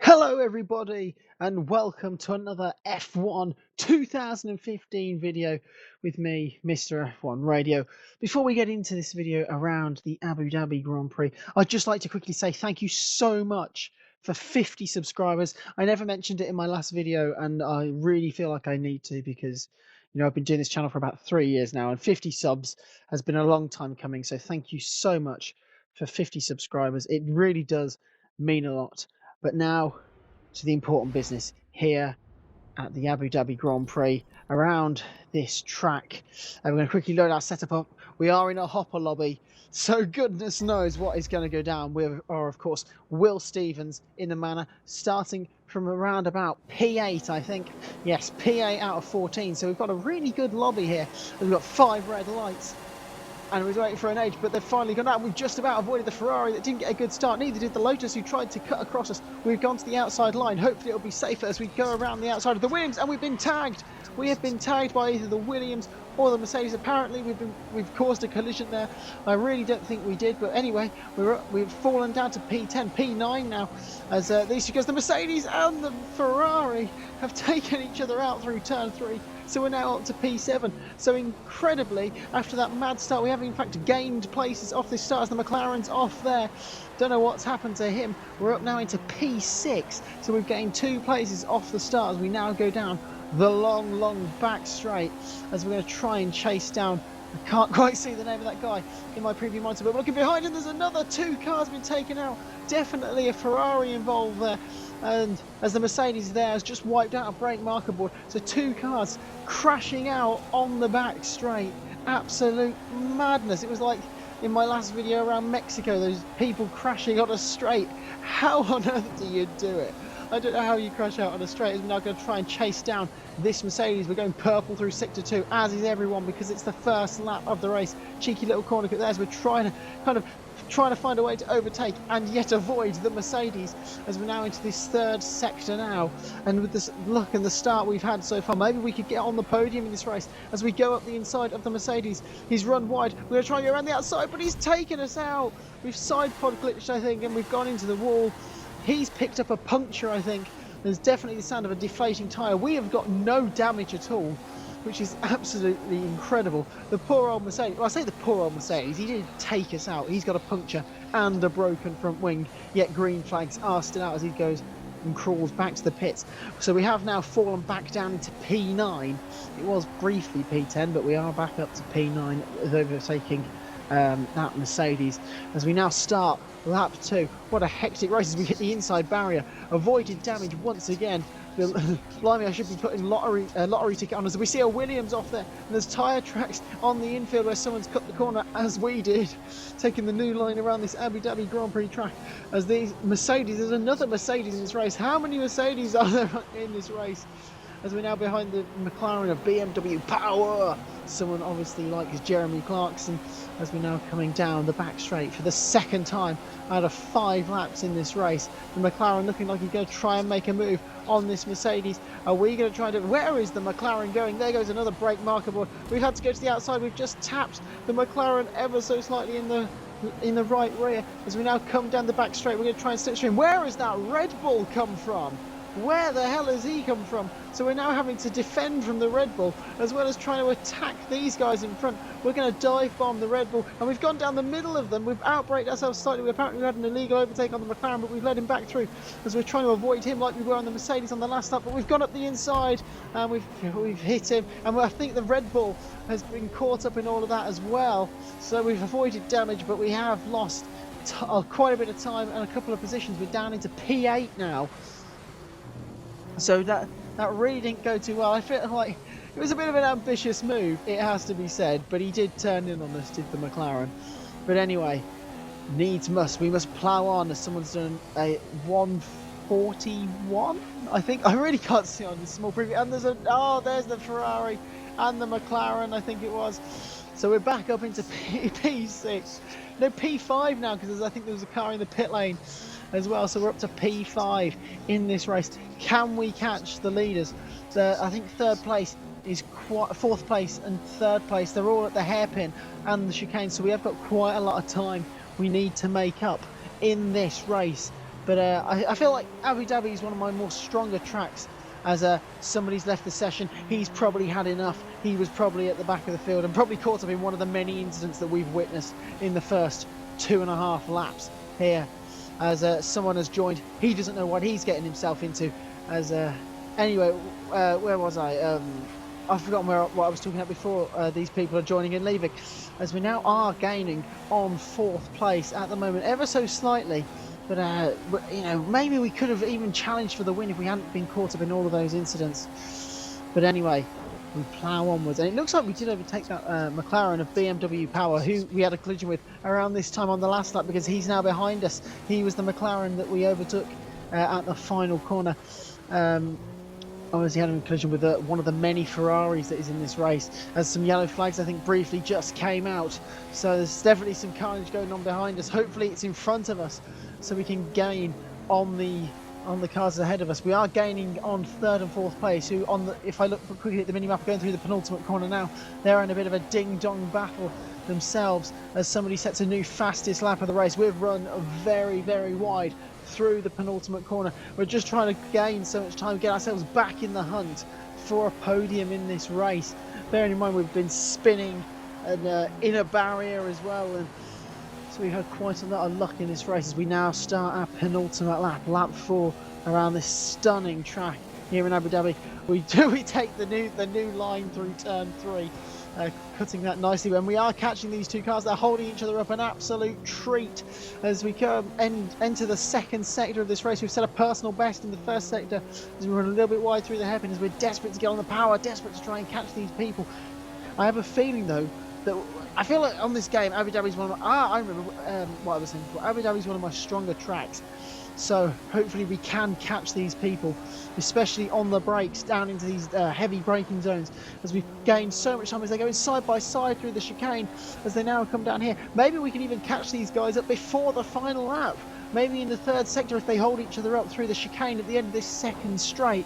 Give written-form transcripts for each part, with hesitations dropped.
Hello everybody and welcome to another F1 2015 video with me, Mr. F1 Radio. Before we get into this video around the Abu Dhabi Grand Prix, I'd just like to quickly say thank you so much for 50 subscribers. I never mentioned it in my last video and I really feel like I need to because I've been doing this channel for about 3 years now and 50 subs has been a long time coming. So thank you so much for 50 subscribers. It really does mean a lot. But now to the important business here at the Abu Dhabi Grand Prix around this track. And we're going to quickly load our setup up. We are in a hopper lobby, so goodness knows what is going to go down. We are, of course, Will Stevens in the manor, starting from around about P8, I think. Yes, P8 out of 14. So we've got a really good lobby here. We've got 5 red lights. And we're waiting for an age, but they've finally gone out. We've just about avoided the Ferrari that didn't get a good start. Neither did the Lotus, who tried to cut across us. We've gone to the outside line. Hopefully it'll be safer as we go around the outside of the Williams, and we've been tagged. We have been tagged by either the Williams or the Mercedes. Apparently we've caused a collision there. I really don't think we did, but anyway, we've fallen down to P10, P9 now, as because the Mercedes and the Ferrari have taken each other out through turn 3. So we're now up to P7. So incredibly, after that mad start, we have in fact gained places off this start as the McLaren's off there. Don't know what's happened to him. We're up now into P6. So we've gained 2 places off the start as we now go down the long back straight as we're going to try and chase down. I can't quite see the name of that guy in my preview monitor, but looking behind him, there's another 2 cars been taken out. Definitely a Ferrari involved there. And as the Mercedes there has just wiped out a brake marker board, so 2 cars crashing out on the back straight. Absolute madness. It was like in my last video around Mexico, those people crashing on a straight. How on earth do you do it? I don't know how you crash out on a straight. As we're now going to try and chase down this Mercedes. We're going purple through sector 2, as is everyone, because it's the first lap of the race. Cheeky little corner cut there as we're trying to find a way to overtake and yet avoid the Mercedes, as we're now into this 3rd sector now. And with this luck and the start we've had so far, maybe we could get on the podium in this race as we go up the inside of the Mercedes. He's run wide. We're going to try and go around the outside, but he's taken us out. We've side pod glitched, I think, and we've gone into the wall. He's picked up a puncture, I think. There's definitely the sound of a deflating tyre. We have got no damage at all, which is absolutely incredible. The poor old Mercedes, well, I say the poor old Mercedes, he did take us out. He's got a puncture and a broken front wing, yet green flags are still out as he goes and crawls back to the pits. So we have now fallen back down into P9. It was briefly P10, but we are back up to P9, overtaking that Mercedes as we now start lap 2. What a hectic race as we hit the inside barrier, avoided damage once again. Blimey, I should be putting lottery ticket on as we see a Williams off there, and there's tyre tracks on the infield where someone's cut the corner, as we did, taking the new line around this Abu Dhabi Grand Prix track. As these Mercedes, there's another Mercedes in this race. How many Mercedes are there in this race? As we're now behind the McLaren of BMW Power. Someone obviously likes Jeremy Clarkson, as we're now coming down the back straight for the 2nd time out of 5 laps in this race. The McLaren looking like he's going to try and make a move on this Mercedes. Are we going to try to... Where is the McLaren going? There goes another brake marker board. We've had to go to the outside. We've just tapped the McLaren ever so slightly in the right rear. As we now come down the back straight, we're going to try and slipstream. Where has that Red Bull come from? Where the hell has he come from? So we're now having to defend from the Red Bull as well as trying to attack these guys in front. We're going to dive bomb the Red Bull, and we've gone down the middle of them. We've outbraked ourselves slightly. Apparently we had an illegal overtake on the McLaren, but we've let him back through as we're trying to avoid him like we were on the Mercedes on the last lap. But we've gone up the inside and we've hit him, and I think the Red Bull has been caught up in all of that as well. So we've avoided damage, but we have lost quite a bit of time and a couple of positions. We're down into P8 now. So that really didn't go too well. I feel like it was a bit of an ambitious move, it has to be said, but he did turn in on us, did the McLaren. But anyway, needs must. We must plough on as someone's done a 141, I think. I really can't see on this small preview. And there's the Ferrari and the McLaren, I think it was. So we're back up into P6. No, P5 now, because I think there was a car in the pit lane as well. So we're up to P5 in this race. Can we catch the leaders? I think 3rd place is 4th place and 3rd place. They're all at the hairpin and the chicane. So we have got quite a lot of time we need to make up in this race. But I feel like Abu Dhabi is one of my more stronger tracks. As somebody's left the session, he's probably had enough. He was probably at the back of the field and probably caught up in one of the many incidents that we've witnessed in the first 2.5 laps here. As someone has joined, he doesn't know what he's getting himself into. As anyway, where was I? I've forgotten what I was talking about before. These people are joining and leaving, as we now are gaining on 4th place at the moment, ever so slightly. But you know, maybe we could have even challenged for the win if we hadn't been caught up in all of those incidents. But anyway, we plough onwards, and it looks like we did overtake that McLaren of BMW Power, who we had a collision with around this time on the last lap, because he's now behind us. He was the McLaren that we overtook at the final corner. Obviously had a collision with one of the many Ferraris that is in this race, as some yellow flags I think briefly just came out, so there's definitely some carnage going on behind us. Hopefully it's in front of us so we can gain on the cars ahead of us. We are gaining on 3rd and 4th place, who if I look quickly at the mini-map going through the penultimate corner now, they're in a bit of a ding-dong battle themselves, as somebody sets a new fastest lap of the race. We've run very, very wide through the penultimate corner. We're just trying to gain so much time, get ourselves back in the hunt for a podium in this race. Bearing in mind we've been spinning and in a barrier as well, and so we've had quite a lot of luck in this race as we now start our penultimate lap, lap 4, around this stunning track here in Abu Dhabi. We take the new line through turn 3. Cutting that nicely, when we are catching these two cars. They're holding each other up, an absolute treat as we come enter the 2nd sector of this race. We've set a personal best in the 1st sector as we run a little bit wide through the hairpin, as we're desperate to get on the power, desperate to try and catch these people. I have a feeling though that I feel like on this game Abu Dhabi is one of my I remember what I was saying before. Abu Dhabi is one of my stronger tracks, so hopefully we can catch these people, especially on the brakes down into these heavy braking zones, as we've gained so much time as they're going side by side through the chicane as they now come down here. Maybe we can even catch these guys up before the final lap, maybe in the 3rd sector if they hold each other up through the chicane at the end of this 2nd straight,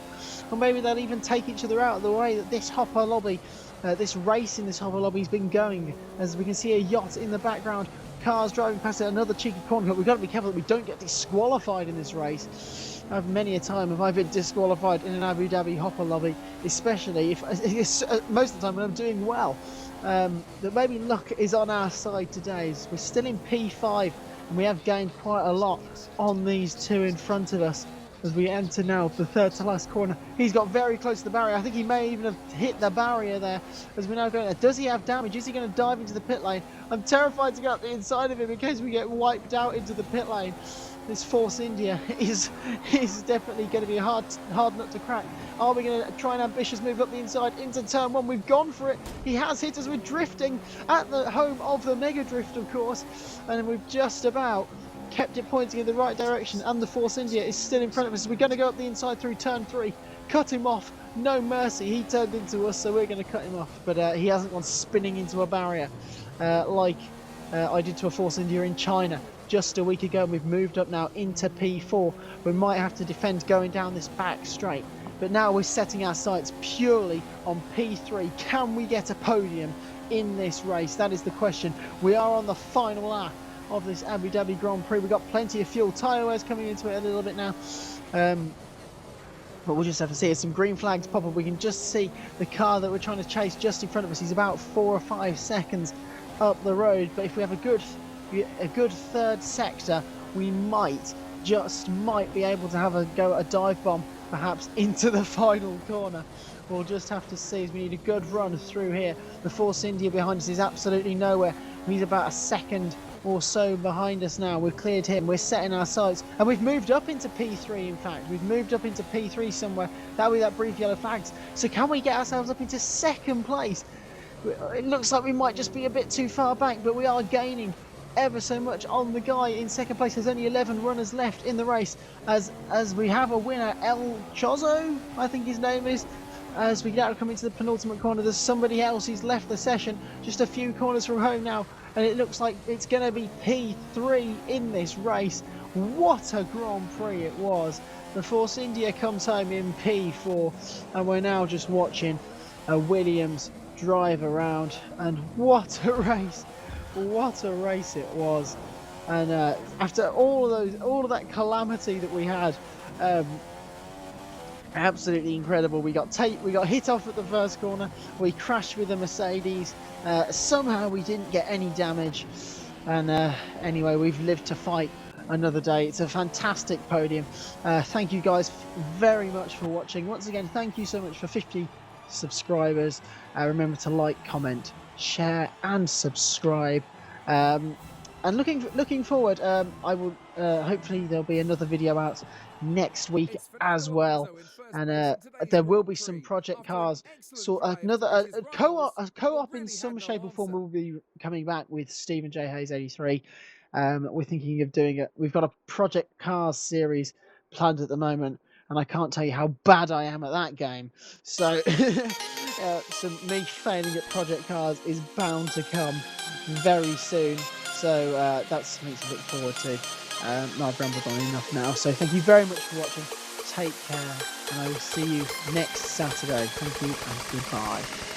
or maybe they'll even take each other out of the way that this hopper lobby, this race in this hopper lobby has been going. As we can see a yacht in the background, cars driving past it, another cheeky corner cut. We've got to be careful that we don't get disqualified in this race. Many a time have I been disqualified in an Abu Dhabi hopper lobby, especially if most of the time when I'm doing well. That maybe luck is on our side today. We're still in P5 and we have gained quite a lot on these two in front of us as we enter now the 3rd to last corner. He's got very close to the barrier. I think he may even have hit the barrier there as we're now going there. Does he have damage? Is he going to dive into the pit lane? I'm terrified to go up the inside of him in case we get wiped out into the pit lane. This Force India is definitely going to be a hard nut to crack. Are we going to try an ambitious move up the inside into turn 1? We've gone for it. He has hit us. We're drifting at the home of the Mega Drift, of course, and we've just about kept it pointing in the right direction, and the Force India is still in front of us. We're going to go up the inside through turn 3, cut him off, no mercy. He turned into us, so we're going to cut him off, but he hasn't gone spinning into a barrier like I did to a Force India in China just a week ago. And we've moved up now into P4. We might have to defend going down this back straight, but now we're setting our sights purely on P3. Can we get a podium in this race? That is the question. We are on the final lap of this Abu Dhabi Grand Prix. We've got plenty of fuel. Tyre wear's coming into it a little bit now, but we'll just have to see. As some green flags pop up, we can just see the car that we're trying to chase just in front of us. He's about 4 or 5 seconds up the road, but if we have a good 3rd sector, we might be able to have a go at a dive bomb perhaps into the final corner. We'll just have to see, as we need a good run through here. The Force India behind us is absolutely nowhere. He's about a second or so behind us now. We've cleared him, we're setting our sights, and we've moved up into P3. In fact, we've moved up into P3 somewhere. That'll be that brief yellow flags. So can we get ourselves up into 2nd place? It looks like we might just be a bit too far back, but we are gaining ever so much on the guy in 2nd place. There's only 11 runners left in the race as we have a winner, El Chozo, I think his name is. As we now come into the penultimate corner, there's somebody else who's left the session just a few corners from home now, and it looks like it's going to be P3 in this race. What a Grand Prix it was. The Force India comes home in P4, and we're now just watching a Williams drive around, and what a race. What a race it was. And after all of that calamity that we had, absolutely incredible. We got hit off at the first corner. We crashed with the Mercedes. Somehow we didn't get any damage. And anyway, we've lived to fight another day. It's a fantastic podium. Thank you guys very much for watching. Once again, thank you so much for 50 subscribers. Remember to like, comment, share, and subscribe. And looking forward, I will hopefully there'll be another video out next week as well, and there will be some project cars. So another co-op in some shape or form will be coming back with Stephen J Hayes 83. We're thinking of doing it. We've got a project cars series planned at the moment, and I can't tell you how bad I am at that game. So me failing at project cars is bound to come very soon. So that's something to look forward to. I've rambled on enough now. So thank you very much for watching. Take care, and I will see you next Saturday. Thank you and goodbye.